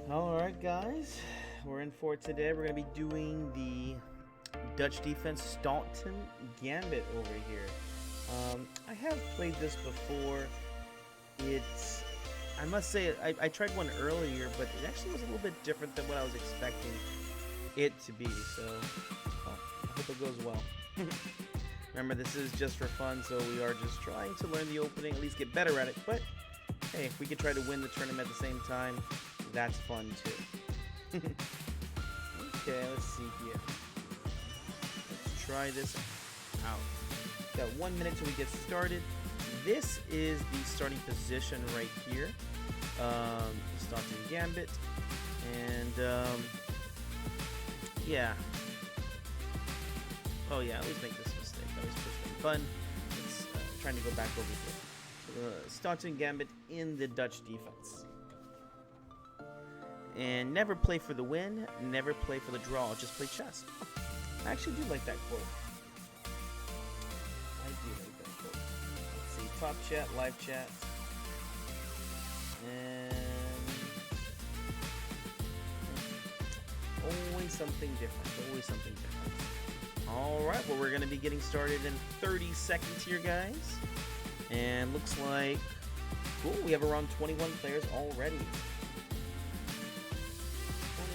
Alright guys, we're in for it today. We're going to be doing the Dutch defense Staunton Gambit over here. I have played this before. I must say, I tried one earlier, but it actually was a little bit different than what I was expecting it to be, so I hope it goes well. Remember, this is just for fun, so we are just trying to learn the opening, at least get better at it, but hey, if we could try to win the tournament at the same time, that's fun too. Okay, let's see here. Let's try this out. Got 1 minute till we get started. This is the starting position right here. Staunton Gambit. And, yeah. Oh yeah, I always make this mistake. I always push them. Fun. It's trying to go back over here. Staunton Gambit in the Dutch defense. And never play for the win, never play for the draw, just play chess. I actually do like that quote. I do like that quote. Let's see, top chat, live chat. And always something different, always something different. Alright, well we're going to be getting started in 30 seconds here, guys. And looks like, cool, we have around 21 players already.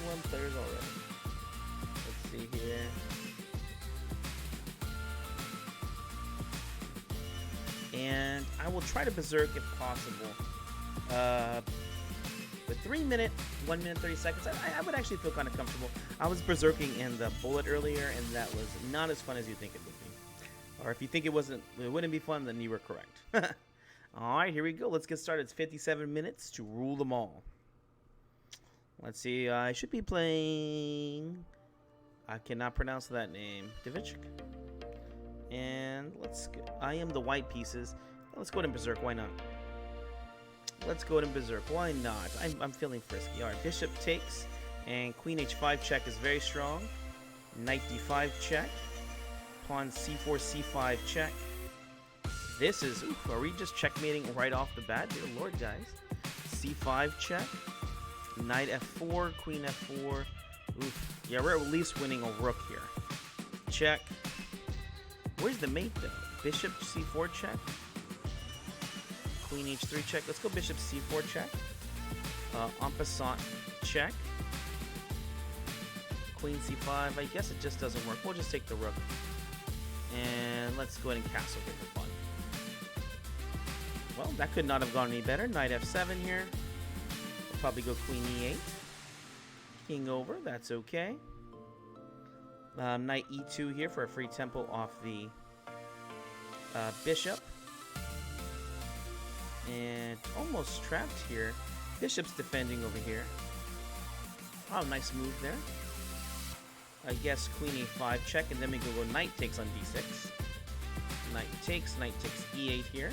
21 players already. Let's see here. And I will try to berserk if possible. With 1 minute 30 seconds, I would actually feel kind of comfortable. I was berserking in the bullet earlier, and that was not as fun as you think it would be. Or if you think it wouldn't be fun, then you were correct. Alright, here we go. Let's get started. It's 57 minutes to rule them all. Let's see, I should be playing, I cannot pronounce that name, Divichik. And let's go, I am the white pieces. Let's go ahead and berserk, why not? Let's go ahead and berserk, why not? I'm feeling frisky. Alright, bishop takes, and queen h5 check is very strong. Knight d5 check. Pawn c4, c5 check. This is, oof, are we just checkmating right off the bat? Dear lord, guys. c5 check. Knight f4, queen f4. Oof. Yeah, we're at least winning a rook here. Check. Where's the mate though? Bishop c4 check. Queen h3 check. Let's go bishop c4 check. En passant check. Queen c5. I guess it just doesn't work. We'll just take the rook. And let's go ahead and castle here for fun. Well, that could not have gone any better. Knight f7 here. Probably go queen e8, king over, that's okay. Knight e2 here for a free tempo off the bishop. And almost trapped here. Bishop's defending over here. Oh, nice move there. I guess queen e5 check, and then we go knight takes on d6. Knight takes e8 here.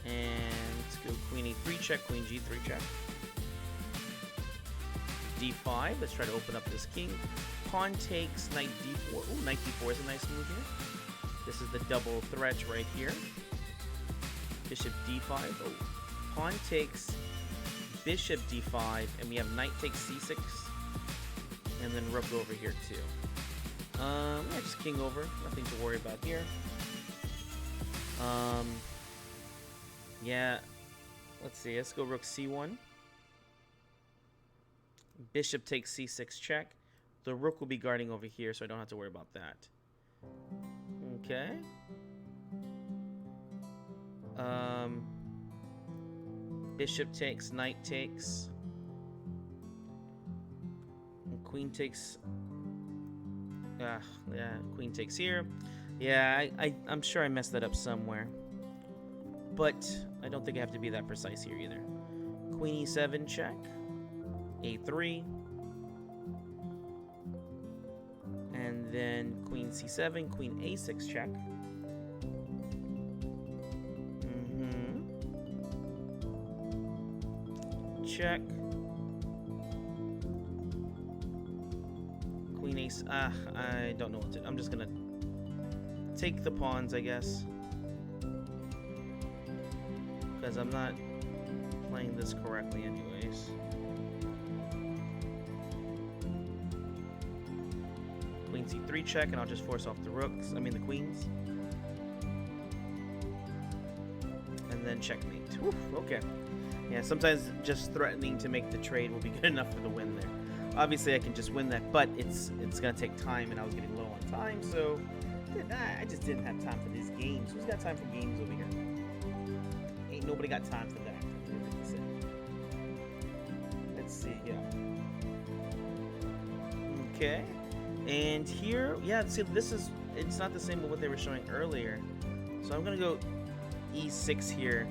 And let's go queen e3 check, queen g3 check. d5, let's try to open up this king. Pawn takes, knight d4. Ooh, knight d4 is a nice move here. This is the double threat right here. Bishop d5. Oh, pawn takes, bishop d5, and we have knight takes c6. And then rook over here too. Yeah, just king over. Nothing to worry about here. Yeah, let's see. Let's go rook c1. Bishop takes c6 check. The rook will be guarding over here, so I don't have to worry about that. Okay. Bishop takes, knight takes. And queen takes. Yeah, queen takes here. Yeah, I'm sure I messed that up somewhere. But I don't think I have to be that precise here either. Queen e7 check. a3. And then queen c7, queen a6 check. Check. Queen ace. I don't know what to do. I'm just gonna take the pawns, I guess. because I'm not playing this correctly anyways. Queen c3 check, and I'll just force off the rooks. I mean the queens. And then checkmate. Whew, okay. Yeah, sometimes just threatening to make the trade will be good enough for the win there. Obviously, I can just win that, but it's gonna take time, and I was getting low on time, so I just didn't have time for these games. Who's got time for games over here? Ain't nobody got time for that. Let's see here. Okay, and here, yeah. See, it's not the same with what they were showing earlier. So I'm gonna go e6 here,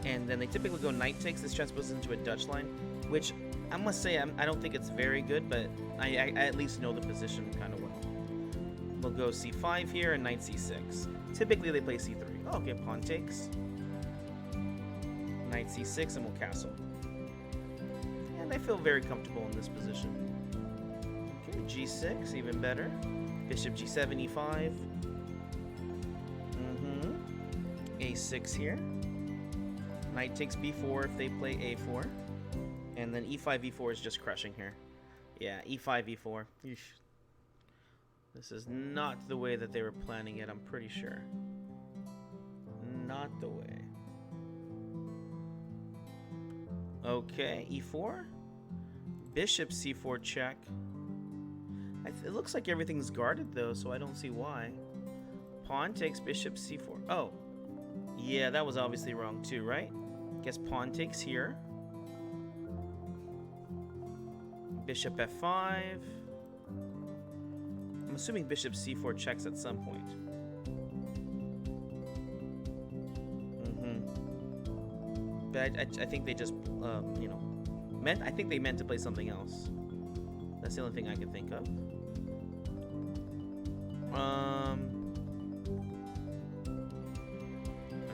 and then they typically go knight takes. This transposes into a Dutch line, which I must say I don't think it's very good, but I at least know the position kind of well. We'll go c5 here and knight c6. Typically they play c3. Oh, okay, pawn takes. Knight c6 and we'll castle. And I feel very comfortable in this position. Okay, g6, even better. Bishop g7, e5. A6 here. Knight takes b4 if they play a4. And then e5, e4 is just crushing here. Yeah, e5, e4. Eesh. This is not the way that they were planning it, I'm pretty sure. Not the way. Okay, e4. Bishop c4 check. It looks like everything's guarded though, so I don't see why. Pawn takes bishop c4. Oh. Yeah, that was obviously wrong too, right? Guess pawn takes here. Bishop f5. I'm assuming bishop c4 checks at some point. But I think they just, you know, I think they meant to play something else. That's the only thing I can think of. I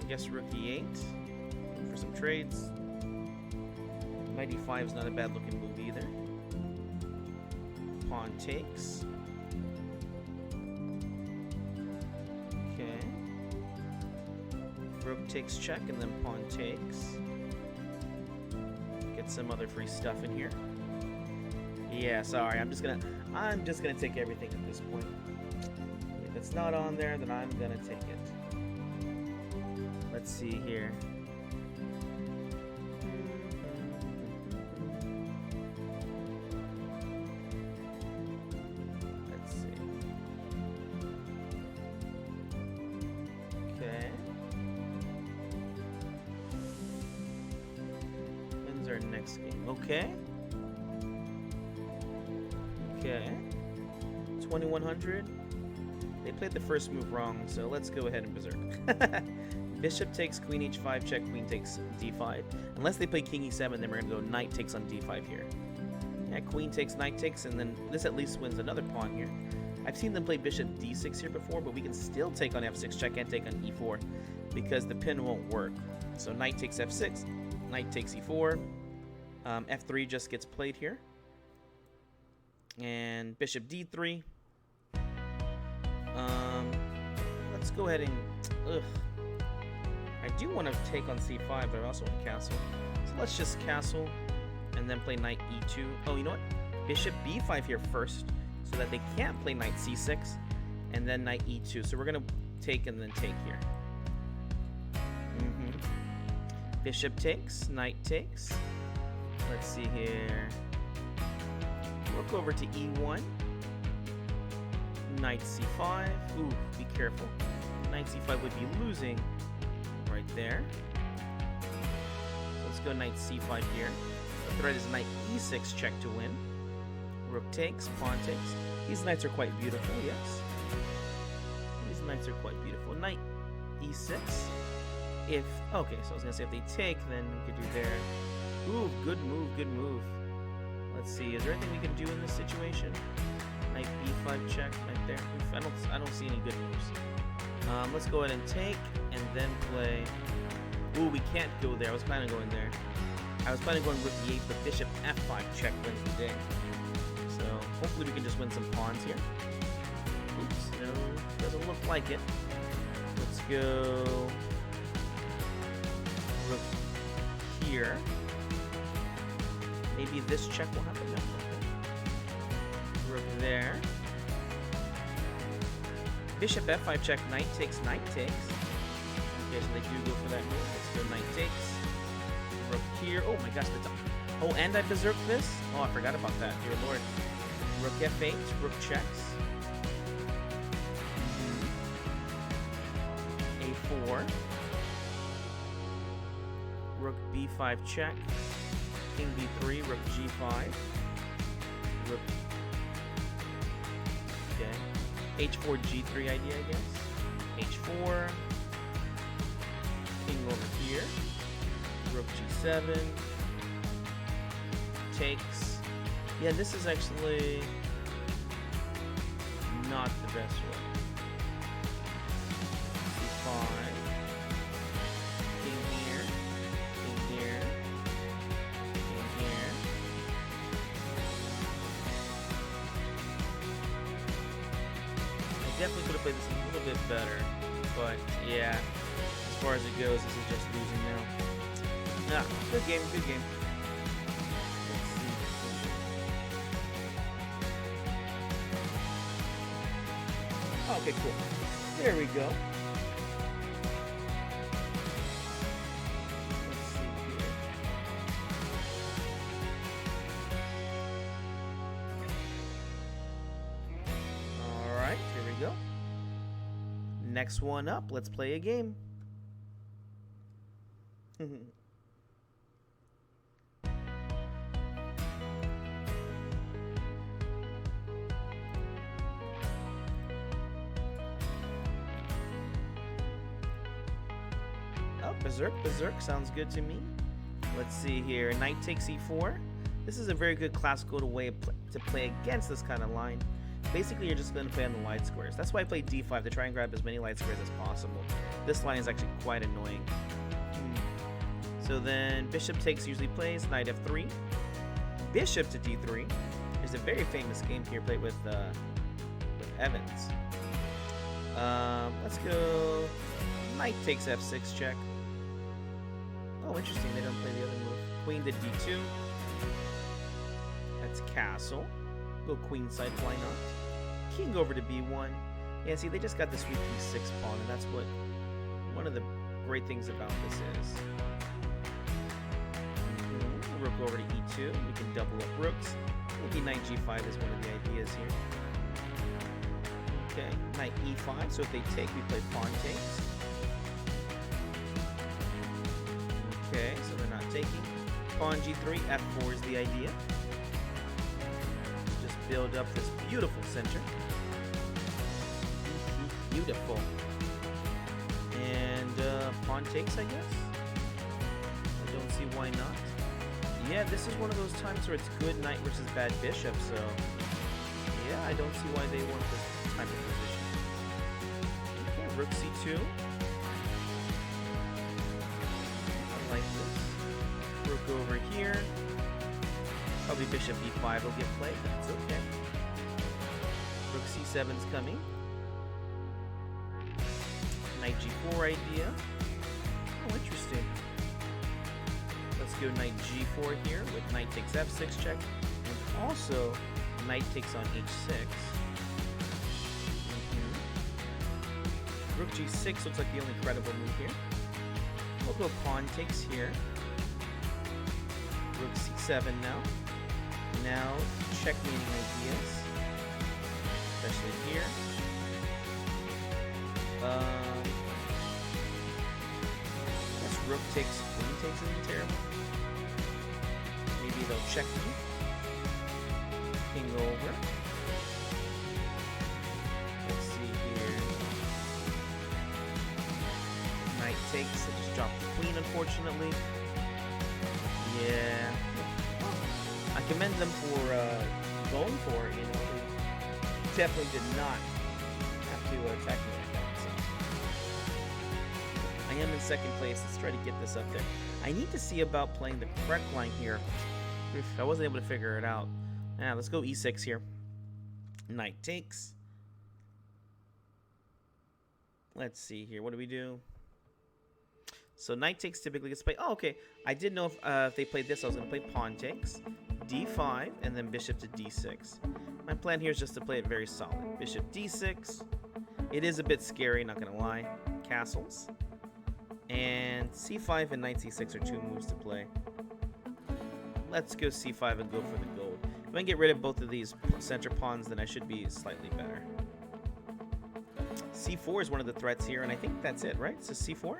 guess rook e8 for some trades. Knight e5 is not a bad looking move either. Pawn takes. Okay. Rook takes check and then pawn takes. Get some other free stuff in here. Yeah, sorry. I'm just gonna take everything at this point. If it's not on there, then I'm gonna take it. Let's see here. Let's see. Okay. When's our next game? Okay. Okay. 2100. They played the first move wrong, so let's go ahead and berserk. Bishop takes queen h5 check, queen takes d5. Unless they play king e7, then we're going to go knight takes on d5 here. Yeah, queen takes, knight takes, and then this at least wins another pawn here. I've seen them play bishop d6 here before, but we can still take on f6 check and take on e4 because the pin won't work. So knight takes f6, knight takes e4, f3 just gets played here. And bishop d3. Let's go ahead and... Ugh. I do want to take on c5, but I also want to castle. So let's just castle and then play knight e2. Oh, you know what? Bishop b5 here first, so that they can't play knight c6, and then knight e2. So we're going to take and then take here. Bishop takes, knight takes. Let's see here. Rook over to e1. Knight c5. Ooh, be careful. Knight c5 would be losing right there. So let's go knight c5 here. The threat is knight e6 check to win. Rook takes, pawn takes. These knights are quite beautiful, yes. These knights are quite beautiful. Knight e6. Okay, so I was gonna say if they take, then we could do there. Ooh, good move, good move. Let's see, is there anything we can do in this situation? Knight b5 check right there. Oof, I don't see any good moves. Let's go ahead and take and then play. Ooh, we can't go there. I was planning on going there. I was planning on going rook e8, but bishop f5 check wins the day. So hopefully we can just win some pawns here. Oops, no, doesn't look like it. Let's go rook here. Maybe this check will happen. No, okay. Rook there. Bishop f5 check, knight takes, knight takes. Okay, so they do go for that move. Let's go knight takes. Rook here. Oh my gosh, that's... Oh, and I berserk this? Oh, I forgot about that. Dear Lord. Rook f8, rook checks. A4. Rook b5 check. King b3, rook g5. Rook... Okay. H4, G3 idea, I guess. H4. King over here. Rook G7. Takes. Yeah, this is actually not the best way. C5. King here. King here. King here. Definitely could have played this a little bit better, but yeah, as far as it goes, this is just losing now. Nah, good game, good game. Let's see. Okay, cool. There we go. Let's see here. Alright, here we go. Next one up, let's play a game. Oh, berserk sounds good to me. Let's see here. Knight takes e4. This is a very good classical way to play against this kind of line. Basically, you're just going to play on the light squares. That's why I play d5, to try and grab as many light squares as possible. This line is actually quite annoying. So then bishop takes usually plays, knight f3. Bishop to d3. There's a very famous game here played with Evans. Let's go knight takes f6 check. Oh, interesting. They don't play the other move. Queen to d2. That's castle. Go queen side, why not? King over to b1. Yeah, see, they just got the sweet d6 pawn, and that's what one of the great things about this is. Rook over to e2. We can double up rooks. Maybe knight g5 is one of the ideas here. Okay, knight e5. So if they take, we play pawn takes. Okay, so they're not taking. Pawn g3, f4 is the idea. Just build up this beautiful center. Beautiful. And pawn takes, I guess. I don't see why not. Yeah, this is one of those times where it's good knight versus bad bishop, so yeah, I don't see why they want this type of position. Okay, rook c2. I like this. Rook over here. Probably bishop b5 will get played, but it's okay. Rook c7's coming. Knight g4 idea. Oh, interesting. Let's go knight g4 here with knight takes f6 check, and also knight takes on h6. Rook g6 looks like the only credible move here. We'll go pawn takes here. Rook c7 now. Now checkmating ideas, especially here. Guess rook takes, queen takes isn't terrible. Maybe they'll check me. King over. Let's see here. Knight takes. I just dropped the queen, unfortunately. Yeah. I commend them for going for it, you know. They definitely did not have to attack me like that. So. I am in second place. Let's try to get this up there. I need to see about playing the correct line here. I wasn't able to figure it out. Now, let's go e6 here. Knight takes. Let's see here. What do we do? So knight takes typically gets played. Oh, okay. I didn't know if they played this. I was going to play pawn takes, d5, and then bishop to d6. My plan here is just to play it very solid. Bishop d6. It is a bit scary, not going to lie. Castles. And c5 and knight c6 are 2 moves to play. Let's go c5 and go for the gold. If I can get rid of both of these center pawns, then I should be slightly better. c4 is one of the threats here, and I think that's it, right? So c4.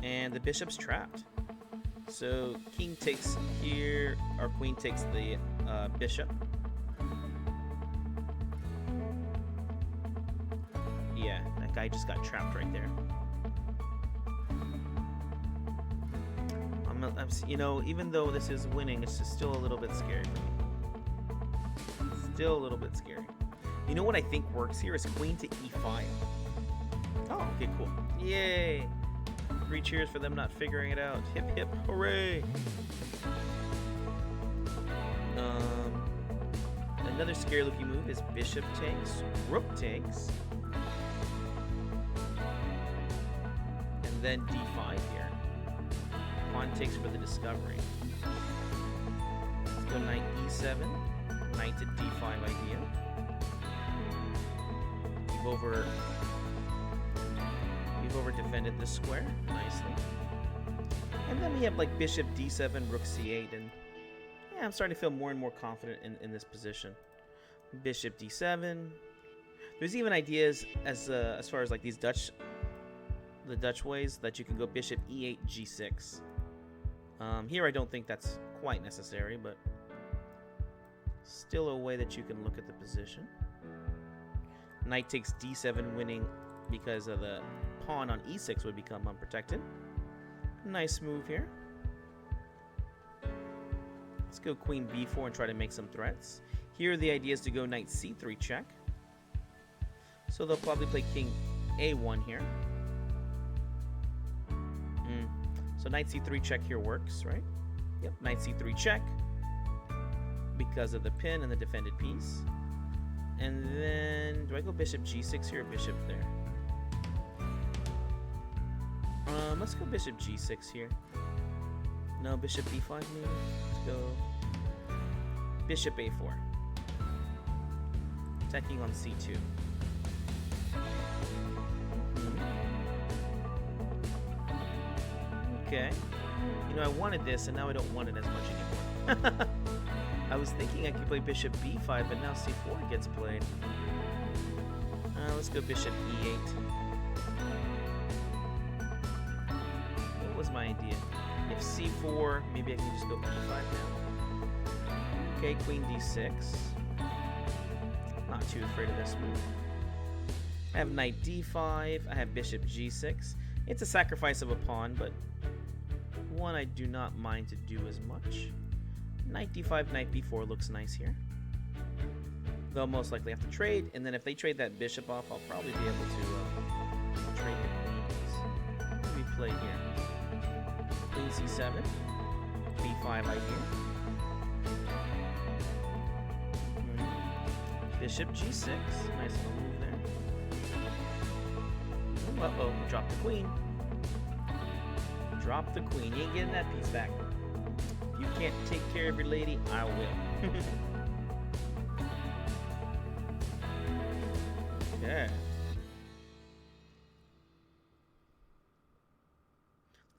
And the bishop's trapped. So king takes here, or queen takes the bishop. Yeah, that guy just got trapped right there. You know, even though this is winning, it's just still a little bit scary for me. Still a little bit scary. You know what I think works here is queen to e5. Oh, okay, cool. Yay! 3 cheers for them not figuring it out. Hip hip hooray! Another scary looking move is bishop takes, rook takes, and then d5 here. Pawn takes for the discovery. Let's go knight e7, knight to d5 idea. We've over defended this square nicely. And then we have like bishop d7, rook c8, and yeah, I'm starting to feel more and more confident in this position. Bishop d7. There's even ideas as far as like these the Dutch ways that you can go bishop e8, g6. Here I don't think that's quite necessary, but still a way that you can look at the position. Knight takes d7 winning because of the pawn on e6 would become unprotected. Nice move here. Let's go queen b4 and try to make some threats. Here the idea is to go knight c3 check. So they'll probably play king a1 here. So knight c3 check here works, right? Yep, knight c3 check because of the pin and the defended piece. And then, do I go bishop g6 here or bishop there? Let's go bishop g6 here. No, bishop b5 maybe? Let's go bishop a4. Attacking on c2. Okay. You know, I wanted this, and now I don't want it as much anymore. I was thinking I could play bishop b5, but now c4 gets played. Let's go bishop e8. What was my idea? If c4, maybe I can just go e5 now. Okay, queen d6. Not too afraid of this move. I have knight d5. I have bishop g6. It's a sacrifice of a pawn, but one I do not mind to do as much. Knight d5, knight b4 looks nice here. They'll most likely have to trade, and then if they trade that bishop off, I'll probably be able to trade the queens. What do we play here? Queen c7, b5 idea. Bishop g6, nice little move there. Uh-oh, drop the queen. Drop the queen. You ain't getting that piece back. If you can't take care of your lady, I will. Yeah.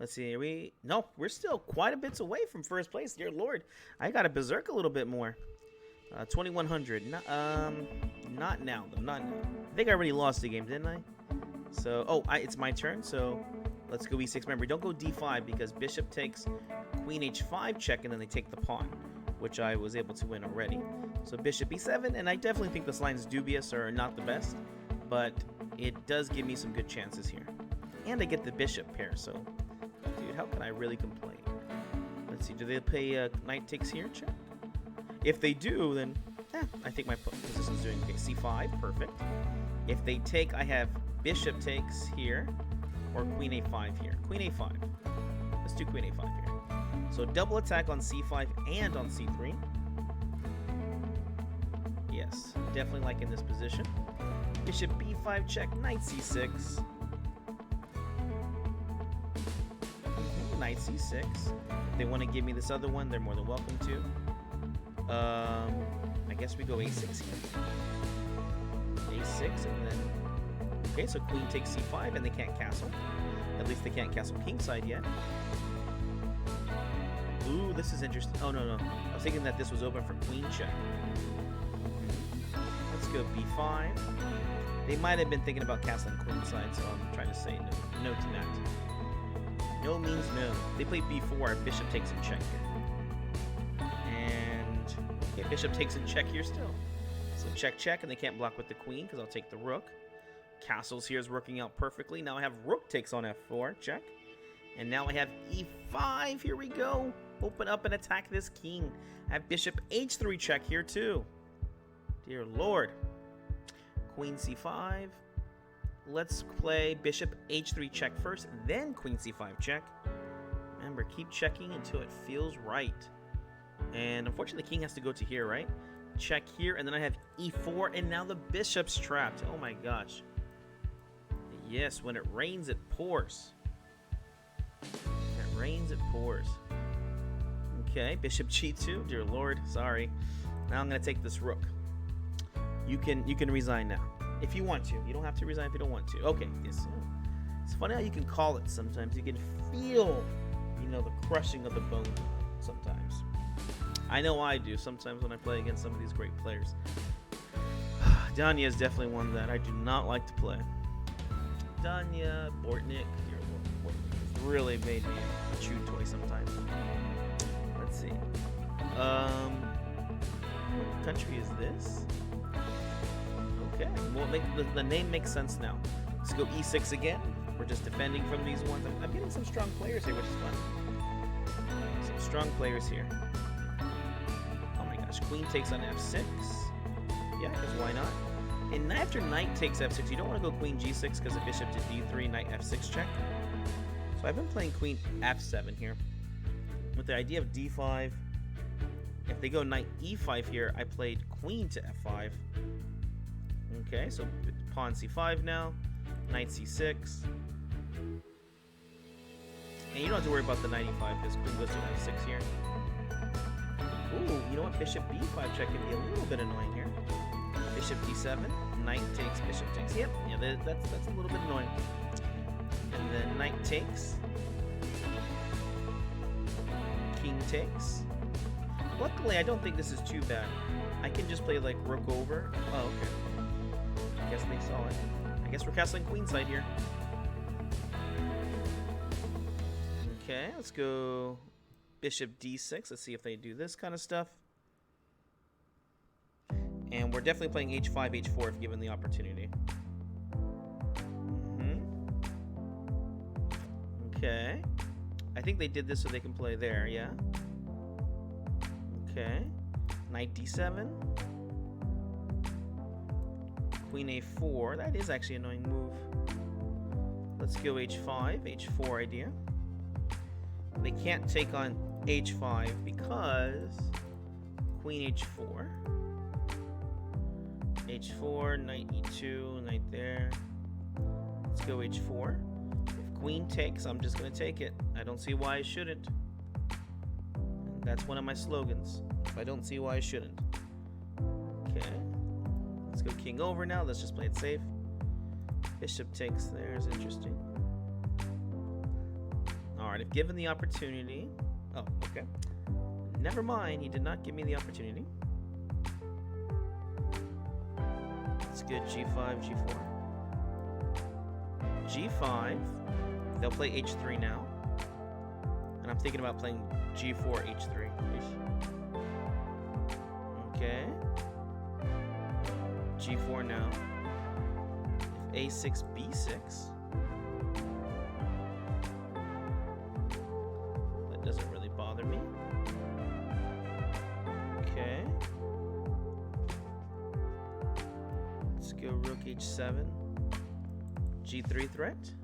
Let's see. We're still quite a bit away from first place. Dear Lord, I got to berserk a little bit more. 2100. Not now though. Not now. I think I already lost the game, didn't I? So, it's my turn. So, let's go e6. Remember, don't go d5 because bishop takes queen h5 check, and then they take the pawn, which I was able to win already. So bishop e7, and I definitely think this line is dubious or not the best, but it does give me some good chances here. And I get the bishop pair, so, dude, how can I really complain? Let's see, do they play knight takes here check? If they do, then, I think my position's doing okay. c5, perfect. If they take, I have bishop takes here, or queen a5 here. Queen a5. Let's do queen a5 here. So double attack on c5 and on c3. Yes, definitely liking this position. Bishop b5 check, knight c6. knight c6. If they want to give me this other one, they're more than welcome to. I guess we go a6 here. a6, and then... Okay, so queen takes c5, and they can't castle. At least they can't castle kingside yet. Ooh, this is interesting. Oh, no. I was thinking that this was open for queen check. Let's go b5. They might have been thinking about castling queenside, so I'm trying to say no to that. No means no. They play b4. Bishop takes in check here. And okay, bishop takes in check here still. So check, and they can't block with the queen because I'll take the rook. Castles here is working out perfectly. Now I have rook takes on f4, check. And now I have e5. Here we go. Open up and attack this king. I have bishop h3 check here too. Dear Lord. Queen c5. Let's play bishop h3 check first, then queen c5 check. Remember, keep checking until it feels right. And unfortunately, the king has to go to here, right? Check here, and then I have e4, and now the bishop's trapped. Oh my gosh. Yes, when it rains, it pours. When it rains, it pours. Okay, bishop g2. Dear Lord, sorry. Now I'm going to take this rook. You can resign now if you want to. You don't have to resign if you don't want to. Okay, yes. It's funny how you can call it sometimes. You can feel, the crushing of the bone sometimes. I know I do sometimes when I play against some of these great players. Danya is definitely one that I do not like to play. Danya, Bortnik, Bortnik has really made me a chew toy sometimes. Let's see. What country is this? Okay, well, the name makes sense now. Let's go e6 again. We're just defending from these ones. I'm getting some strong players here, which is fun. Some strong players here. Oh my gosh, queen takes on f6. Yeah, because why not? And after knight takes f6, you don't want to go queen g6 because the bishop to d3, knight f6 check. So I've been playing queen f7 here with the idea of d5. If they go knight e5 here, I played queen to f5. Okay, so pawn c5 now, knight c6. And you don't have to worry about the knight e5 because queen goes to f6 here. Ooh, you know what? Bishop b5 check can be a little bit annoying here. Bishop d7, knight takes, bishop takes. Yep, yeah, that's a little bit annoying. And then knight takes, king takes. Luckily, I don't think this is too bad. I can just play like rook over. Oh, okay. I guess they saw it. I guess we're castling queenside here. Okay, let's go bishop d6. Let's see if they do this kind of stuff. And we're definitely playing h5, h4 if given the opportunity. Okay. I think they did this so they can play there, yeah? Okay. Knight d7. Queen a4. That is actually an annoying move. Let's go h5, h4 idea. They can't take on h5 because queen h4. h4, knight e2, knight there. Let's go h4. If queen takes, I'm just going to take it. I don't see why I shouldn't. And that's one of my slogans. I don't see why I shouldn't. Okay. Let's go king over now. Let's just play it safe. Bishop takes there is interesting. Alright, if given the opportunity... Oh, okay. Never mind, he did not give me the opportunity. Let's get g5, g4. g5. They'll play h3 now. And I'm thinking about playing g4, h3. Okay. g4 now. If a6, b6. That doesn't really bother me. Okay. Let's go rook h7. g3 threat.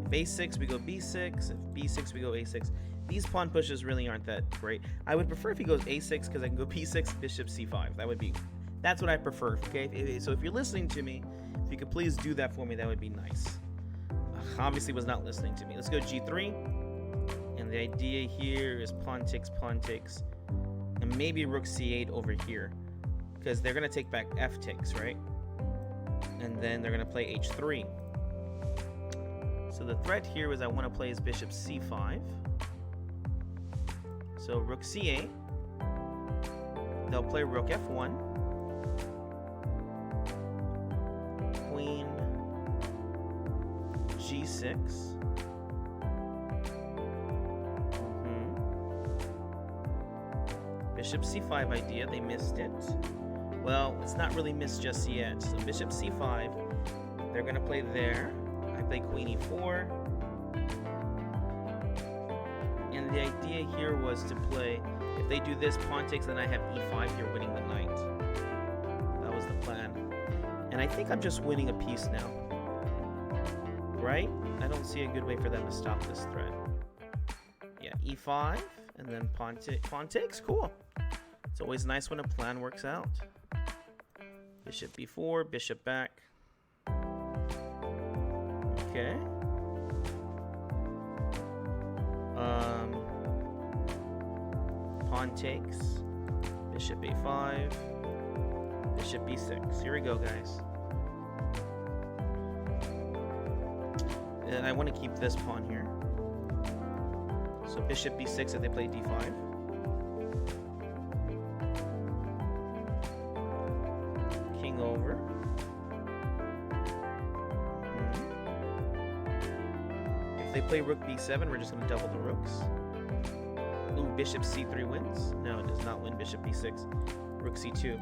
If a6, we go b6. If b6, we go a6. These pawn pushes really aren't that great. I would prefer if he goes a6 because I can go b6, bishop c5. That's what I prefer, okay? So if you're listening to me, if you could please do that for me, that would be nice. Obviously was not listening to me. Let's go g3. And the idea here is pawn takes, and maybe rook c8 over here, because they're going to take back f takes, right? And then they're going to play h3. So the threat here is I want to play his bishop c5. So rook c8. They'll play rook f1. Queen g6. Bishop c5 idea, they missed it. Well, it's not really missed just yet. So bishop c5, they're going to play there. I play queen e4. And the idea here was to play, if they do this, pawn takes, then I have e5 here winning the knight. That was the plan. And I think I'm just winning a piece now. Right? I don't see a good way for them to stop this threat. Yeah, e5, and then pawn takes. Cool. It's always nice when a plan works out. Bishop b4, bishop back. Okay. Pawn takes. Bishop a5. Bishop b6. Here we go, guys. And I want to keep this pawn here. So bishop b6 if they play d5. King over. If they play rook b7, we're just going to double the rooks. Ooh, bishop c3 wins. No, it does not win. Bishop b6. Rook c2.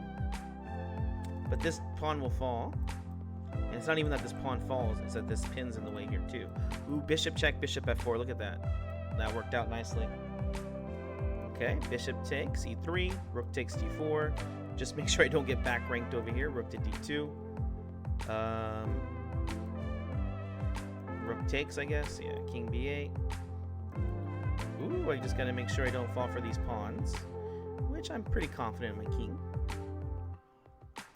But this pawn will fall. And it's not even that this pawn falls, it's that this pin's in the way here too. Ooh, bishop check, bishop f4. Look at that. That worked out nicely. Okay, bishop takes, e3, rook takes d4. Just make sure I don't get back ranked over here. Rook to d2. Rook takes, I guess. Yeah, king b8. Ooh, I just gotta make sure I don't fall for these pawns, which I'm pretty confident in my king.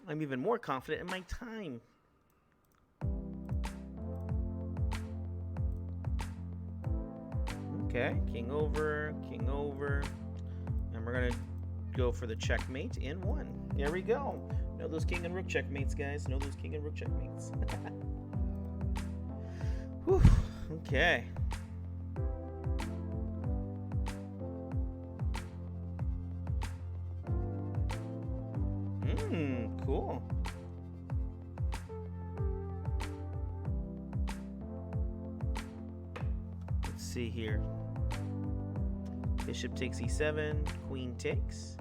I'm even more confident in my time. Okay, king over, and we're gonna go for the checkmate in 1. There we go. Know those king and rook checkmates, guys. Know those king and rook checkmates. Whew. Okay. Cool. Let's see here. Bishop takes e7, queen takes.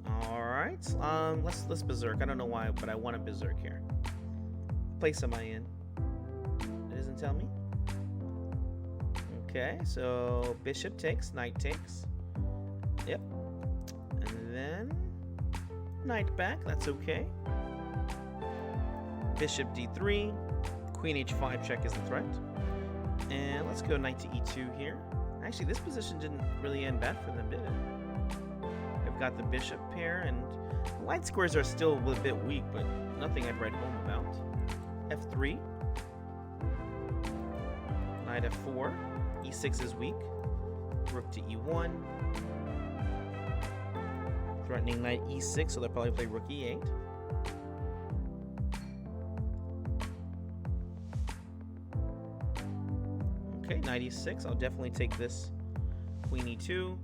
All right. Let's berserk. I don't know why, but I want to berserk here. Place am I in? It doesn't tell me. Okay, so bishop takes, knight takes. Yep. And then knight back. That's okay. Bishop d3. Queen h5 check is the threat. And let's go knight to e2 here. Actually, this position didn't really end bad for them, did it? I've got the bishop pair, and the light squares are still a bit weak, but nothing I've read home about. f3. Knight f4. e6 is weak. Rook to e1. Threatening knight e6, so they'll probably play rook e8. Okay, knight e6. I'll definitely take this. Queen e2.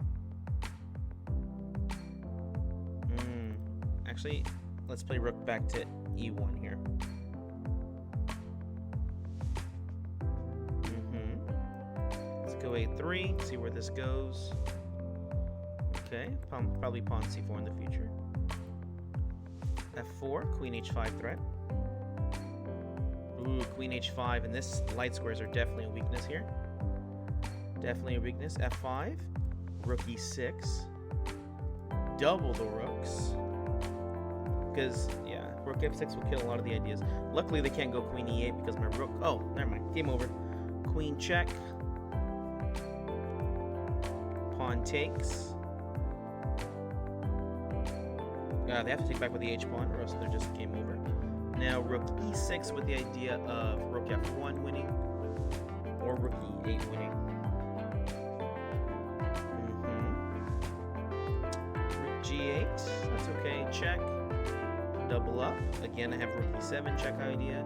Actually, let's play rook back to e1 here. Let's go a3, see where this goes. Okay, probably pawn c4 in the future. f4, queen h5 threat. Ooh, queen h5, and this light squares are definitely a weakness here. Definitely a weakness. f5, rook e6. Double the rooks. Because, yeah, rook f6 will kill a lot of the ideas. Luckily, they can't go queen e8 because my rook... Oh, never mind. Game over. Queen check. Pawn takes. They have to take back with the h-pawn, or else they're just game over. Now rook e6 with the idea of rook f1 winning or rook e8 winning. Rook g8, that's okay. Check. Double up. Again, I have rook e7 check idea.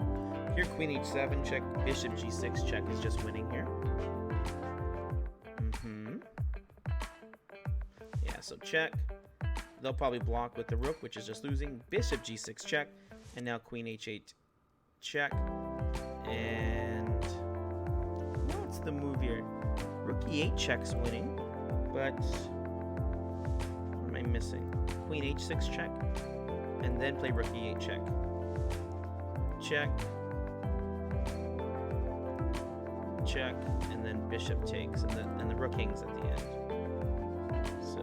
Here, queen h7 check. Bishop g6 check is just winning here. Yeah, so check. They'll probably block with the rook, which is just losing. Bishop g6 check. And now queen h8 check. And what's the move here? Rook e8 check's winning. But what am I missing? Queen h6 check. And then play rook e8 check. Check. Check. And then bishop takes. And the rook hangs at the end. So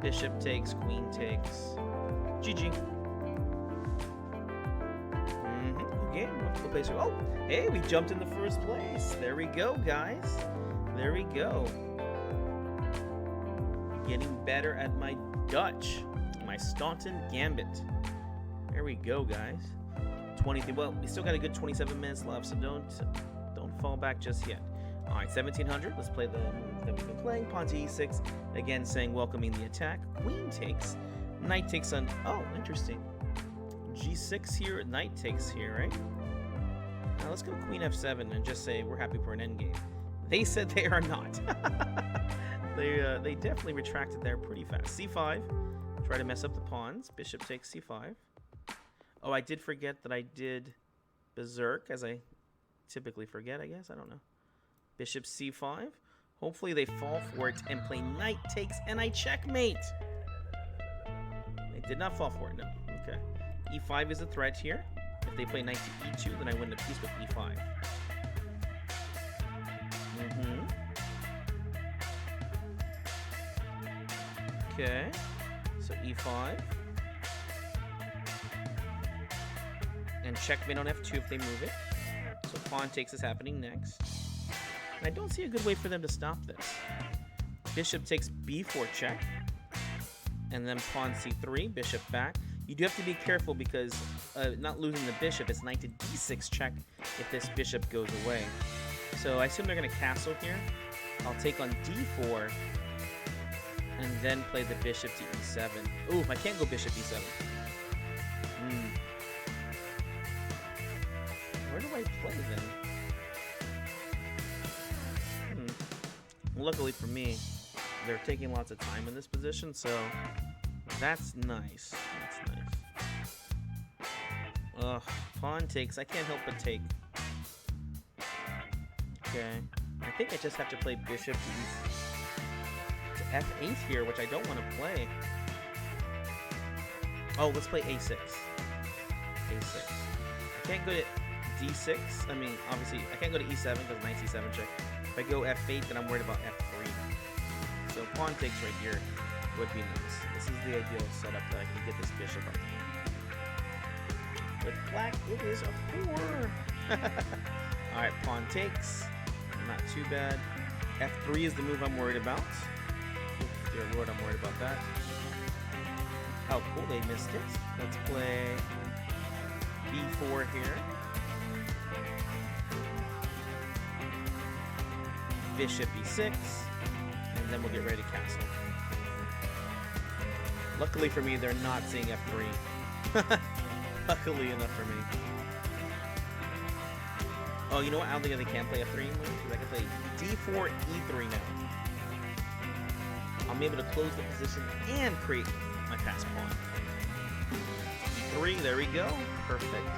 bishop takes, queen takes. GG. Good game. Multiple place. Oh, hey, we jumped in the first place. There we go, guys. There we go. Getting better at my Dutch. My Staunton Gambit. There we go, guys. 23. Well, we still got a good 27 minutes left, so don't fall back just yet. All right, 1700. Let's play the move that we've been playing. Pawn to e6. Again, saying welcoming the attack. Queen takes. Knight takes on. Oh, interesting. G6 here. Knight takes here, right? Now let's go queen f7 and just say we're happy for an endgame. They said they are not. They definitely retracted there pretty fast. c5. Try to mess up the pawns. Bishop takes c5. Oh, I did forget that I did berserk, as I typically forget, I guess. I don't know. Bishop c5. Hopefully they fall for it and play knight takes, and I checkmate. They did not fall for it, no. Okay. e5 is a threat here. If they play knight to e2, then I win the piece with e5. Okay. So e5. And checkmate on f2 if they move it. So pawn takes is happening next. And I don't see a good way for them to stop this. Bishop takes b4 check. And then pawn c3, bishop back. You do have to be careful because not losing the bishop, it's knight to d6 check if this bishop goes away. So I assume they're going to castle here. I'll take on d4 and then play the bishop to e7. Ooh, I can't go bishop e7. Where do I play then? Luckily for me, they're taking lots of time in this position, so that's nice. That's nice. Ugh, pawn takes. I can't help but take. Okay. I think I just have to play bishop to f8 here, which I don't want to play. Oh, let's play a6. a6. I can't go to d6. I mean, obviously, I can't go to e7 because knight c7 check. If I go f8, then I'm worried about f3. So pawn takes right here would be nice. This is the ideal setup that I can get this bishop up. With black, it is a 4. Alright, pawn takes. Not too bad. f3 is the move I'm worried about. Dear Lord, I'm worried about that. Oh, cool, they missed it. Let's play b4 here. Bishop e6. And then we'll get ready to castle. Luckily for me, they're not seeing f3. Luckily enough for me. Oh, you know what? I don't think they can play f3 anymore, because I can play d4, e3 now. I'll be able to close the position and create my pass pawn. e3, there we go. Perfect.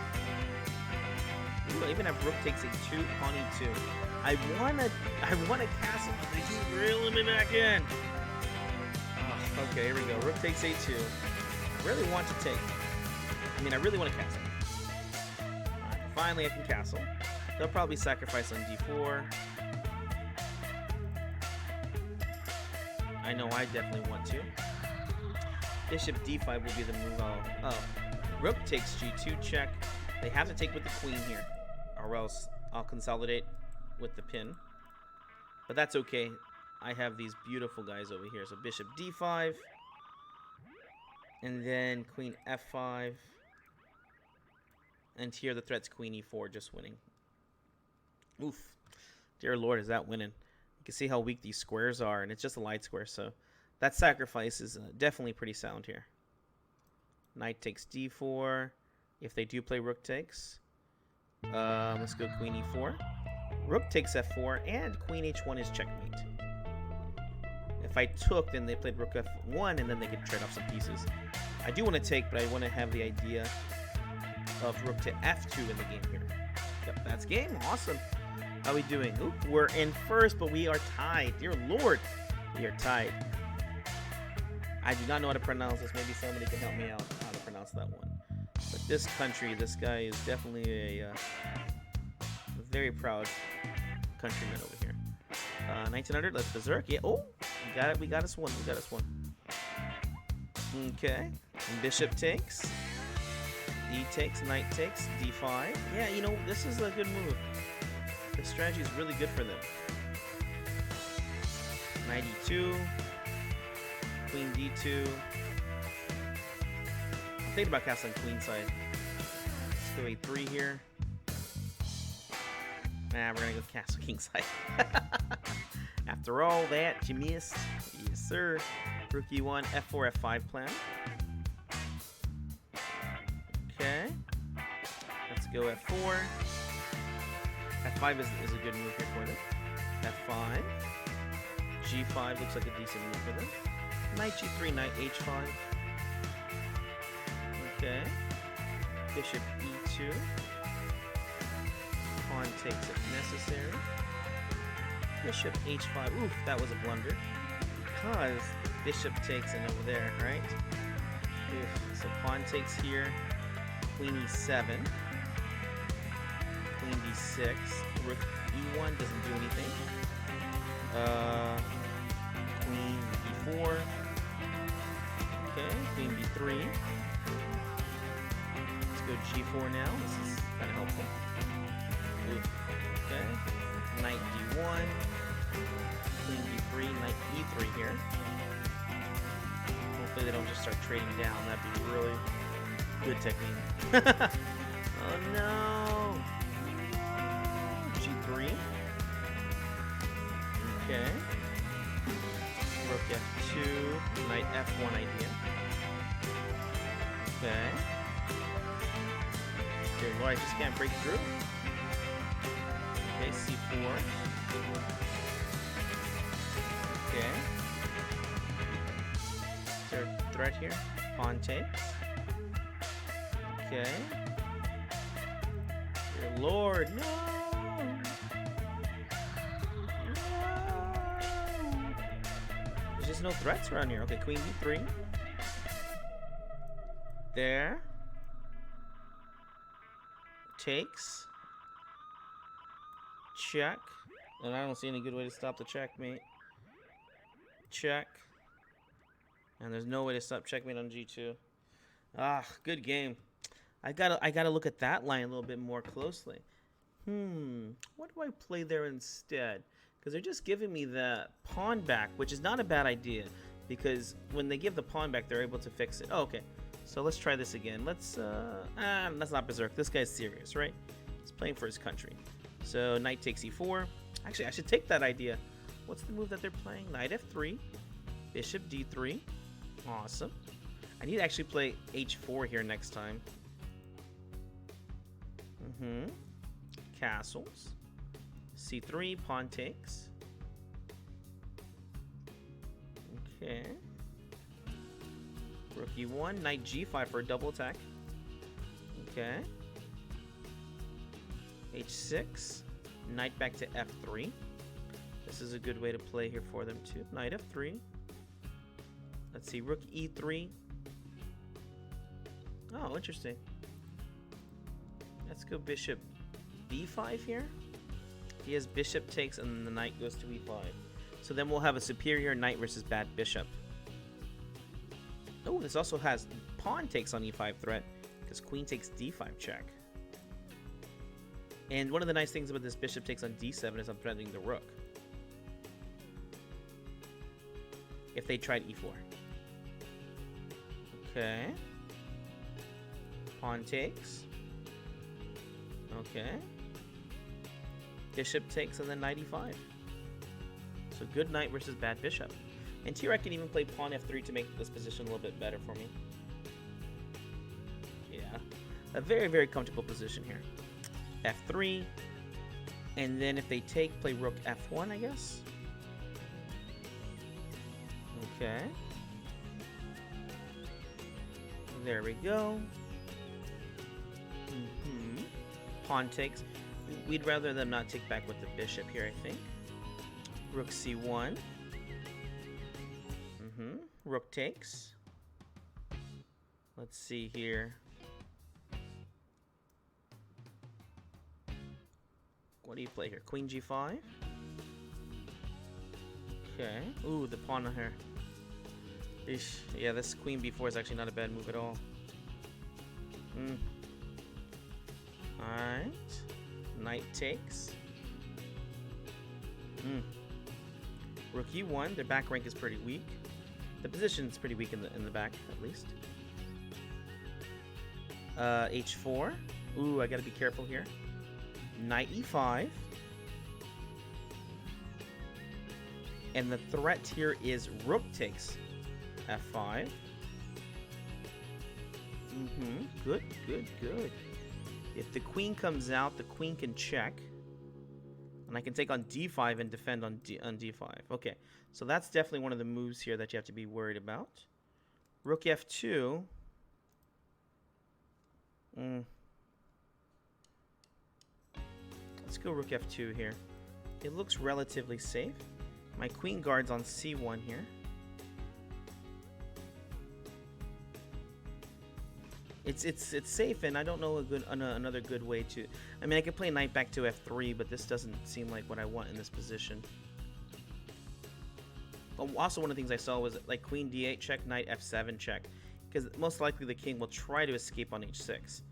Ooh, I even have rook takes a2, pawn e2. I wanna castle, but they keep reeling me back in. Oh, okay, here we go. Rook takes a2. I really want to take. I mean, I really want to castle. Alright, finally I can castle. They'll probably sacrifice on d4. I know I definitely want to. Bishop d5 will be the move. Oh, rook takes g2 check. They have to take with the queen here, or else I'll consolidate with the pin. But that's okay. I have these beautiful guys over here. So bishop d5. And then queen f5. And here the threat's queen e4, just winning. Oof. Dear Lord, is that winning? You can see how weak these squares are, and it's just a light square, so that sacrifice is definitely pretty sound here. Knight takes d4. If they do play rook takes, let's go queen e4. Rook takes f4, and queen h1 is checkmate. If I took, then they played rook f1, and then they could trade off some pieces. I do want to take, but I want to have the idea of rook to f2 in the game here. Yep, that's game. Awesome. How are we doing? Oop, we're in first, but we are tied. Dear Lord, we are tied. I do not know how to pronounce this. Maybe somebody can help me out how to pronounce that one. But this country, this guy is definitely a very proud countryman over here. 1900, let's berserk. Yeah, oh, we got it. We got us one. We got us one. Okay, bishop takes. D takes, knight takes, d5. Yeah, you know, this is a good move. This strategy is really good for them. Knight e2. Queen d2. I'm thinking about castling queen side. Let's go a3 here. Nah, we're gonna go castle king side. After all that, you missed. Yes, sir. Rook e1, f4, f5 plan. Okay. Let's go f4. f5 is a good move here for them. f5. g5 looks like a decent move for them. Knight g3, knight h5. Okay. Bishop e2. Pawn takes if necessary. Bishop h5. Oof, that was a blunder. Because bishop takes in over there, right? Oof. So pawn takes here. Queen e7. Queen d6. Rook e1 doesn't do anything. Queen e4. Okay, queen b3. Let's go g4 now. This is kind of helpful. Oof. Okay. Knight d1. Queen d3. Knight e3 here. Hopefully they don't just start trading down. That'd be really good technique. Oh no! G3. Okay. Rook f2. Knight f1 idea. Okay. Dear Lord, I just can't break through. Okay, c4. Okay. Is there a threat here? Pawn takes. Okay. Dear Lord, no! No! There's just no threats around here. Okay, queen d3. There. Takes. Check. And I don't see any good way to stop the checkmate. Check. And there's no way to stop checkmate on g2. Ah, good game. I gotta look at that line a little bit more closely. What do I play there instead? Because they're just giving me the pawn back, which is not a bad idea. Because when they give the pawn back, they're able to fix it. Oh, okay. So let's try this again. Let's not berserk. This guy's serious, right? He's playing for his country. So knight takes e4. Actually, I should take that idea. What's the move that they're playing? Knight f3. Bishop d3. Awesome. I need to actually play h4 here next time. Castles. c3. Pawn takes. Okay. Rook e1. Knight g5 for a double attack. Okay. h6. Knight back to f3. This is a good way to play here for them too. Knight f3. Let's see. Rook e3. Oh, interesting. Let's go bishop b5 here. He has bishop takes and then the knight goes to e5. So then we'll have a superior knight versus bad bishop. Oh, this also has pawn takes on e5 threat because queen takes d5 check. And one of the nice things about this bishop takes on d7 is I'm threatening the rook. If they tried e4. Okay. Pawn takes. Okay. Bishop takes and then knight e5. So good knight versus bad bishop. And here I can even play pawn f3 to make this position a little bit better for me. Yeah. A very, very comfortable position here. f3. And then if they take, play rook f1, I guess. Okay. There we go. Pawn takes. We'd rather them not take back with the bishop here, I think. Rook c1. Rook takes. Let's see here. What do you play here? Queen g5. Okay. Ooh, the pawn on here. Eesh. Yeah, this queen b4 is actually not a bad move at all. Alright. Knight takes. Rook e1. Their back rank is pretty weak. The position's pretty weak in the back, at least. h4. Ooh, I gotta be careful here. Knight e5. And the threat here is rook takes f5. Good, good, good. If the queen comes out, the queen can check. And I can take on d5 and defend on d5. Okay, so that's definitely one of the moves here that you have to be worried about. Rook f2. Let's go rook f2 here. It looks relatively safe. My queen guards on c1 here. It's safe, and I don't know another good way to. I mean, I could play knight back to f3, but this doesn't seem like what I want in this position. Also, one of the things I saw was like queen d8 check, knight f7 check, because most likely the king will try to escape on h6.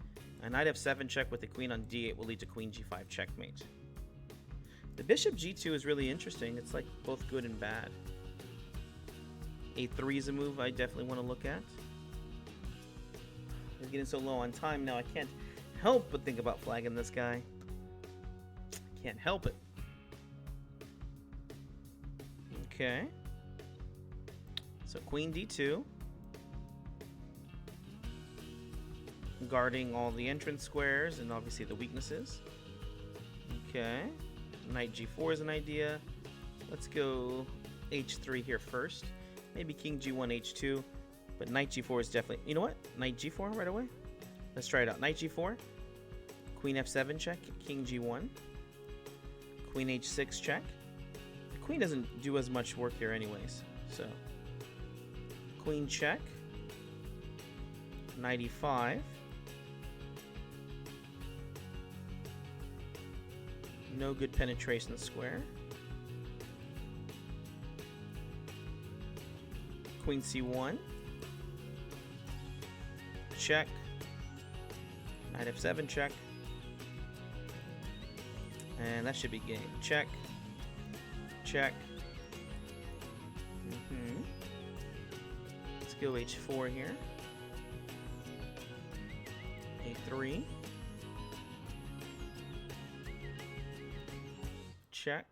A knight f7 check with the queen on d8 will lead to queen g5 checkmate. The bishop g2 is really interesting. It's like both good and bad. a3 is a move I definitely want to look at. We're getting so low on time now, I can't help but think about flagging this guy. Can't help it. Okay. So queen d2. Guarding all the entrance squares and obviously the weaknesses. Okay. Knight g4 is an idea. Let's go h3 here first. Maybe king g1, h2. But knight g4 is definitely... You know what? Knight g4 right away. Let's try it out. Knight g4. Queen f7 check. King g1. Queen h6 check. The queen doesn't do as much work here anyways. So, queen check. Knight e5. No good penetration square. Queen c1. Check. Knight f7 check. And that should be game. Check. Check. Let's go h4 here. a3. Check.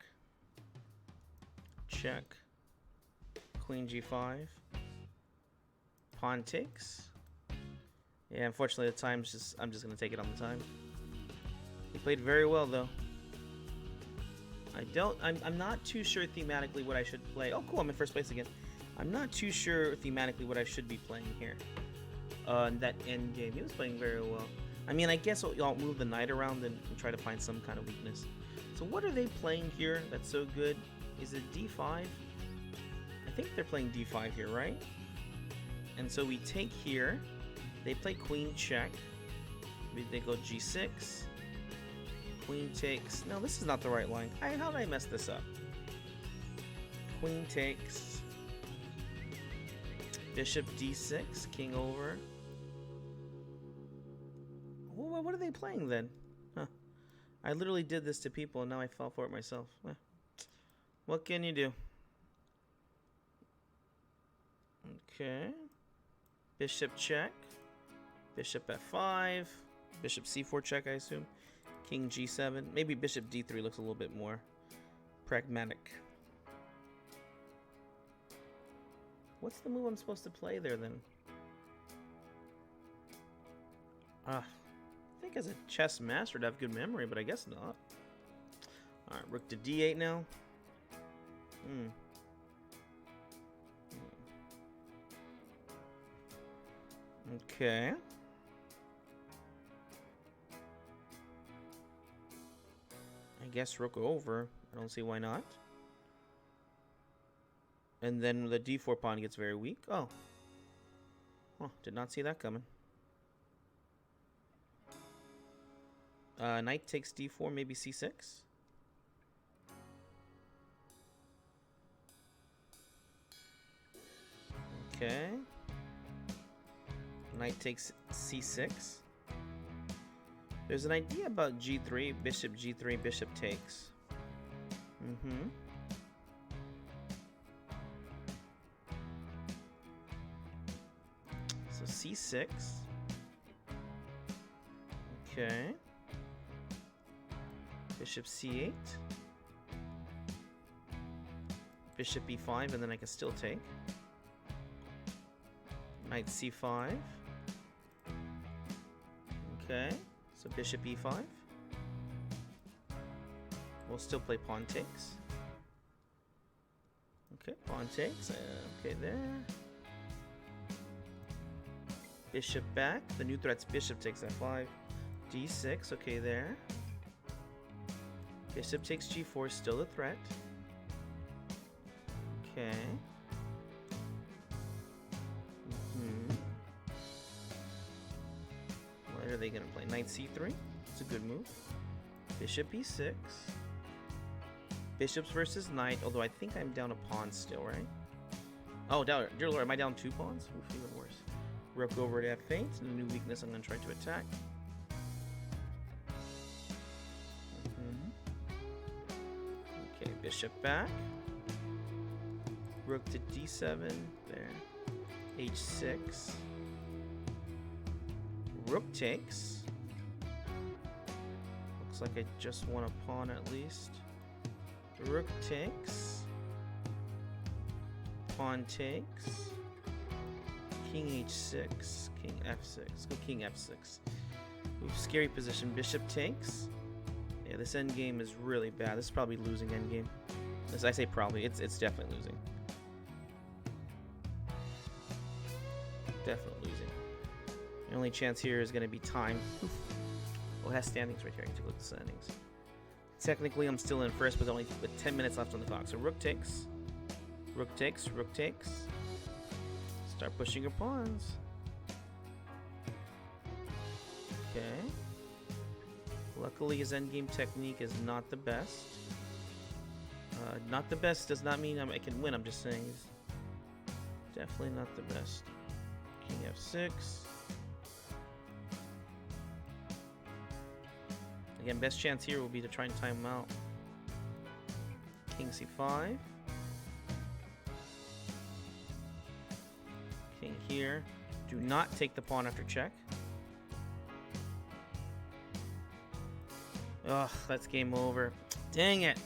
Check. Queen g5. Pawn takes. Yeah, unfortunately the time's just... I'm just going to take it on the time. He played very well though. I'm not too sure thematically what I should play. Oh cool, I'm in first place again. I'm not too sure thematically what I should be playing here. In that end game. He was playing very well. I mean, I guess I'll move the knight around and try to find some kind of weakness. So what are they playing here that's so good? Is it d5? I think they're playing d5 here, right? And so we take here. They play queen check. Maybe they go g6. Queen takes. No, this is not the right line. How did I mess this up? Queen takes. Bishop d6. King over. Well, what are they playing then? Huh. I literally did this to people and now I fell for it myself. What can you do? Okay. Bishop check. Bishop f5. Bishop c4 check, I assume. King G7. Maybe bishop D3 looks a little bit more pragmatic. What's the move I'm supposed to play there then? I think as a chess master I'd have good memory, but I guess not. Alright, rook to D8 now. Okay. I guess rook over. I don't see why not. And then the D4 pawn gets very weak. Oh. Did not see that coming. Knight takes D4, maybe C6. Okay. Knight takes C6. There's an idea about G3, bishop G3, bishop takes. So C6. Okay. Bishop C8. Bishop E5, and then I can still take. Knight C5. Okay. So bishop E5. We'll still play pawn takes. Okay, pawn takes. Okay, there. Bishop back. The new threat's bishop takes F5. D6. Okay, there. Bishop takes G4. Still a threat. Okay. What are they going to play? Knight C3. It's a good move. Bishop E6. Bishops versus knight, although I think I'm down a pawn still, right? Oh, dear lord, am I down 2 pawns? Oof, even worse. Rook over to F8. A new weakness I'm going to try to attack. Okay, bishop back. Rook to D7. There. H6. Rook takes. Looks like I just won a pawn at least. Rook takes. Pawn takes. King H6. King F6. Let's go King F6. Ooh, scary position. Bishop takes. Yeah, this endgame is really bad. This is probably losing endgame. As I say probably, it's definitely losing. Definitely losing. The only chance here is going to be time. Oh, it has standings right here. I can take a look at the standings. Technically, I'm still in first, but only with 10 minutes left on the clock. So rook takes. Rook takes. Rook takes. Start pushing your pawns. Okay. Luckily, his endgame technique is not the best. Not the best does not mean I can win. I'm just saying he's definitely not the best. King F6. Again, best chance here will be to try and time him out. King C5. King here. Do not take the pawn after check. Ugh, that's game over. Dang it.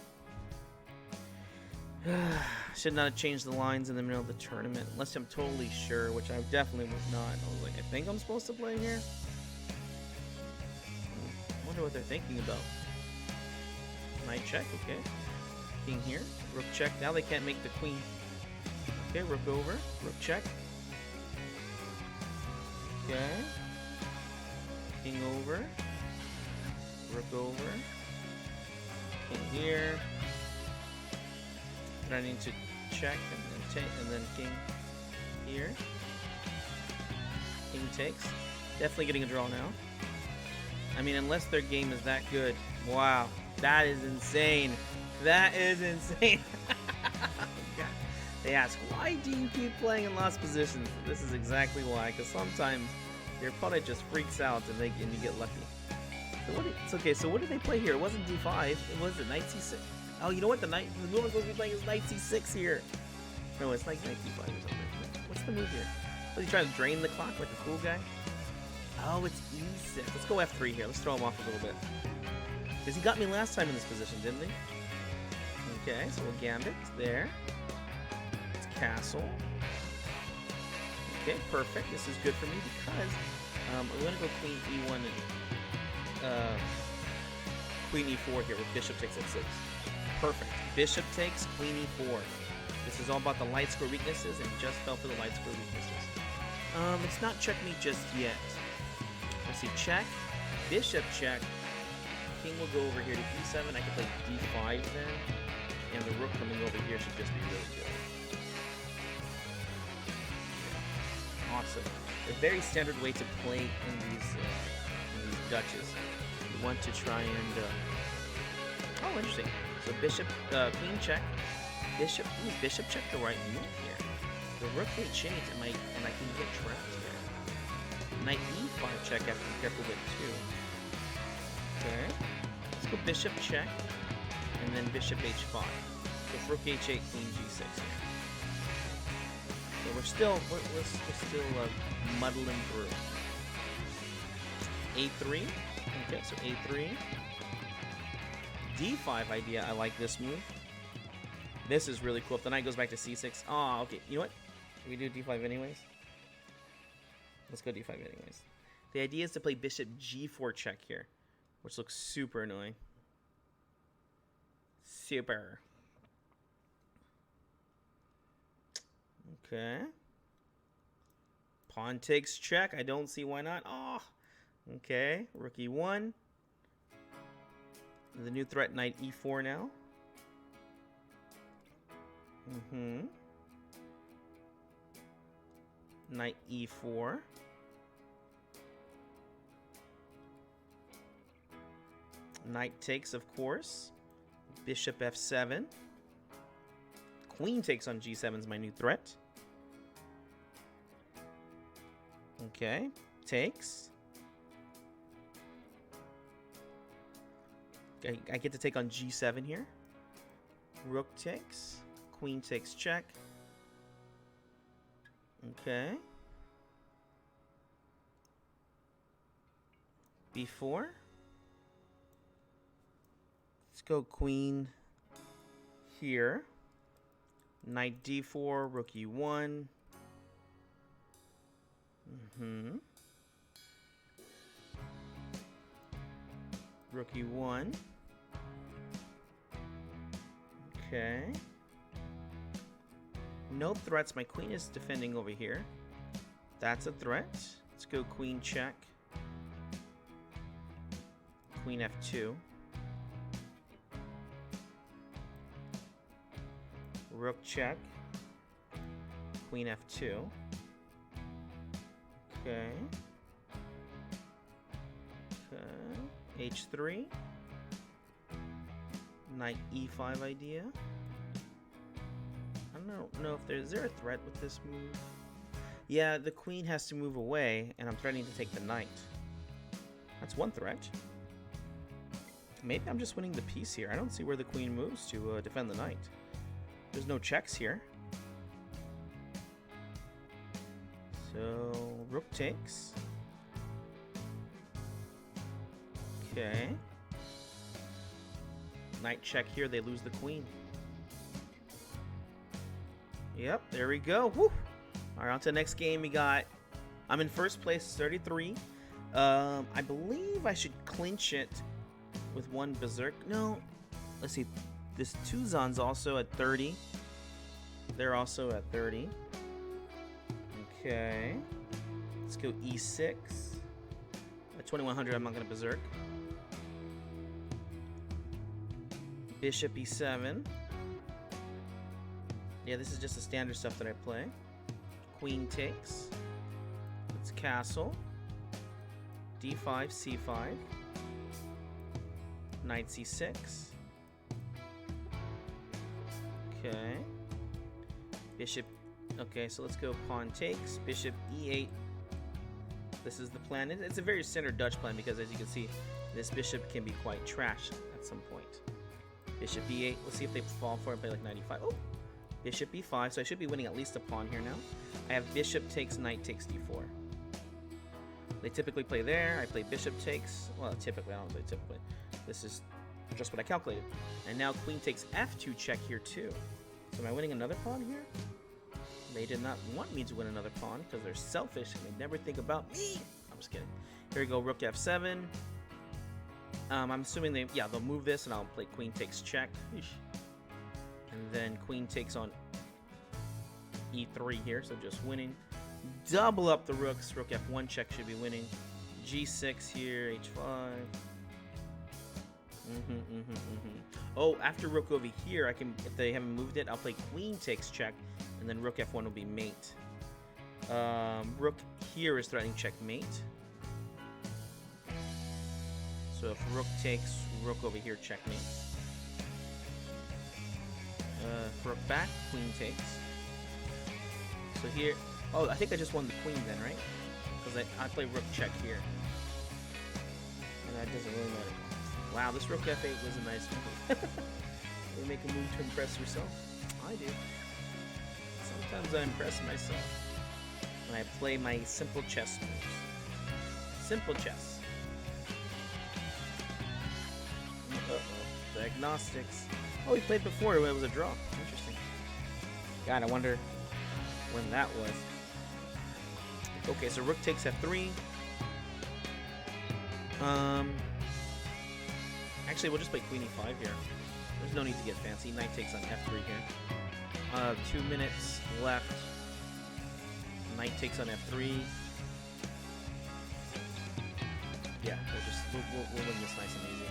Should not have changed the lines in the middle of the tournament. Unless I'm totally sure, which I definitely was not. I was like, I think I'm supposed to play here? I wonder what they're thinking about. Knight check, okay. King here. Rook check. Now they can't make the queen. Okay, rook over. Rook check. Okay. King over. Rook over. King here. I need to check and then take, and then king here. King takes. Definitely getting a draw now. I mean, unless their game is that good. Wow, that is insane. That is insane. God. They ask, why do you keep playing in lost positions? This is exactly why. Because sometimes your opponent just freaks out and you get lucky. So it's okay. So what did they play here? It wasn't D5. It was the Knight C6. Oh, you know what? The move I'm supposed to be playing is Knight C6 here. No, it's like Knight D5 or something. What's the move here? Was he trying to drain the clock like a cool guy? Oh, it's E6. Let's go F3 here. Let's throw him off a little bit. Because he got me last time in this position, didn't he? Okay, so we'll gambit there. It's castle. Okay, perfect. This is good for me because I'm going to go queen e1 and queen e4 here with bishop takes at 6. Perfect. Bishop takes, queen e4. This is all about the light square weaknesses, and just fell for the light square weaknesses. It's not checkmate just yet. Let's see, check, bishop check. King will go over here to e7. I can play d5 then, and the rook coming over here should just be really good. Yeah. Awesome. A very standard way to play in these Dutches. You want to try and oh, interesting. So bishop, queen check, bishop. Ooh, bishop check the right move here. The rook may change, and I can get trapped here. Knight e5 check. I have to be careful with too. Okay. Let's go bishop check, and then bishop h5. So rook h8, queen g6 here. So we're still muddling through. a3. Okay, so a3. d5 idea. I like this move. This is really cool. If the knight goes back to c6. Oh, okay. You know what? Should we do d5 anyways? Let's go d5 anyways. The idea is to play bishop g4 check here, which looks super annoying. Super. Okay. Pawn takes check. I don't see why not. Oh. Okay. Rook e1. The new threat, knight e4 now. Knight e4. Knight takes, of course. Bishop f7. Queen takes on g7 is my new threat. Okay, takes. Okay, I get to take on g7 here. Rook takes. Queen takes check. Okay. b4. Let's go queen here. Knight d4, rook e1. Rook e1. Okay. No threats. My queen is defending over here. That's a threat. Let's go queen check. Queen f2. Rook check. Queen f2. Okay. Okay. h3. Knight e5 idea. I don't know if is there a threat with this move? Yeah, the queen has to move away, and I'm threatening to take the knight. That's one threat. Maybe I'm just winning the piece here. I don't see where the queen moves to defend the knight. There's no checks here. So, rook takes. Okay. Knight check here, they lose the queen. Yep, there we go. Woo! Alright, on to the next game. I'm in first place, 33. I believe I should clinch it with one berserk. No, let's see. This Tuzan's also at 30. They're also at 30. Okay. Let's go e6. At 2100, I'm not going to berserk. Bishop e7. Yeah, this is just the standard stuff that I play. Queen takes. It's castle. d5, c5. Knight c6. Okay. Bishop. Okay, so let's go pawn takes. Bishop e8. This is the plan. It's a very standard Dutch plan because, as you can see, this bishop can be quite trash at some point. Bishop e8. Let's see if they fall for it. Play like 95. Oh! Bishop e5. So I should be winning at least a pawn here now. I have bishop takes, knight takes d4. They typically play there. I play bishop takes. Well, typically, I don't play typically. This is Just what I calculated. And now queen takes f2 check here too. So am I winning another pawn here? They did not want me to win another pawn because they're selfish and they never think about me. I'm just kidding. Here we go, rook f7. I'm assuming they'll move this and I'll play queen takes check. Eesh. And then queen takes on e3 here, so just winning. Double up the rooks. Rook f1 check should be winning. g6 here, h5. Oh, after rook over here, I can, if they haven't moved it, I'll play queen takes check, and then rook f1 will be mate. Rook here is threatening checkmate. So if rook takes, rook over here, checkmate. Rook back, queen takes. So here, oh, I think I just won the queen then, right? Because I play rook check here. And that doesn't really matter. Wow, this rook f8 was a nice move. You make a move to impress yourself? I do. Sometimes I impress myself when I play my simple chess moves. Simple chess. Uh-oh. Diagnostics. Oh, we played before. It was a draw. Interesting. God, I wonder when that was. Okay, so rook takes f3. Actually, we'll just play queen e5 here. There's no need to get fancy. Knight takes on f3 here. 2 minutes left. Knight takes on f3. Yeah, we'll win this nice and easy.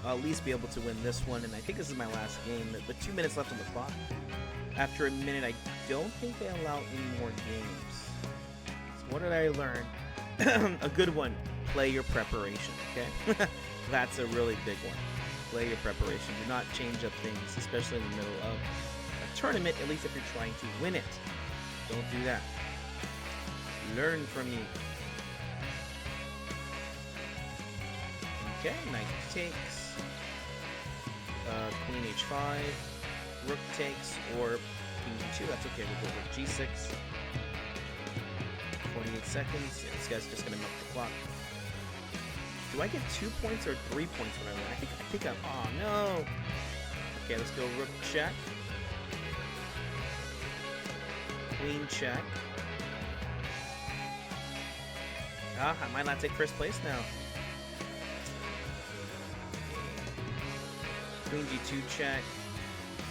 I'll at least be able to win this one, and I think this is my last game. But 2 minutes left on the clock. After a minute, I don't think they allow any more games. So what did I learn? A good one. Play your preparation, okay? That's a really big one. Play your preparation. Do not change up things, especially in the middle of a tournament, at least if you're trying to win it. Don't do that. Learn from me. Okay, knight takes. Queen h5. Rook takes, or king d2. That's okay. We'll go with g6. 28 seconds. Yeah, this guy's just going to milk the clock. Do I get 2 points or 3 points when I win? I think I'm... Oh, no. Okay, let's go rook check. Queen check. Ah, I might not take first place now. Queen g2 check.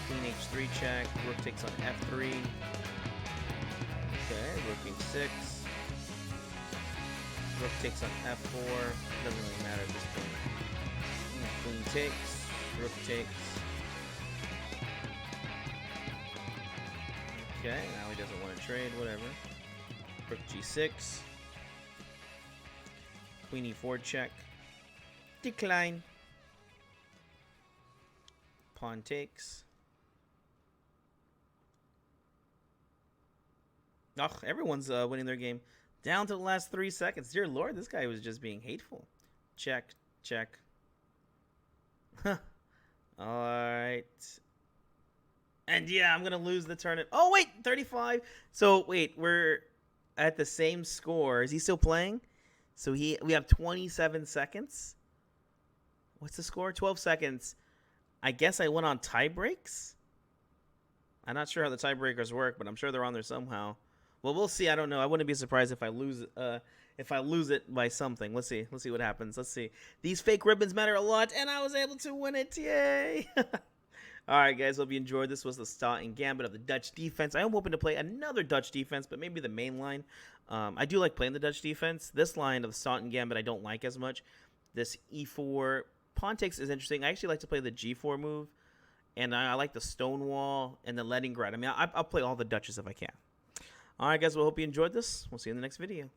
Queen h3 check. Rook takes on f3. Okay, rook h6. Rook takes on f4. Doesn't really matter at this point. Queen takes. Rook takes. Okay, now he doesn't want to trade. Whatever. Rook g6. Queen e4 check. Decline. Pawn takes. Oh, everyone's winning their game. Down to the last 3 seconds. Dear Lord, this guy was just being hateful. Check, check. Alright. And yeah, I'm going to lose the tournament. Oh, wait, 35. So, wait, we're at the same score. Is he still playing? So we have 27 seconds. What's the score? 12 seconds. I guess I went on tie breaks? I'm not sure how the tiebreakers work, but I'm sure they're on there somehow. Well, we'll see. I don't know. I wouldn't be surprised if I lose it by something. Let's see. Let's see what happens. Let's see. These fake ribbons matter a lot, and I was able to win it. Yay! All right, guys. Hope you enjoyed. This was the Staunton Gambit of the Dutch defense. I am hoping to play another Dutch defense, but maybe the main line. I do like playing the Dutch defense. This line of the Staunton Gambit I don't like as much. This e4 pawn takes is interesting. I actually like to play the g4 move, and I like the Stonewall and the Leningrad. I mean, I'll play all the Dutches if I can. All right, guys. Well, hope you enjoyed this. We'll see you in the next video.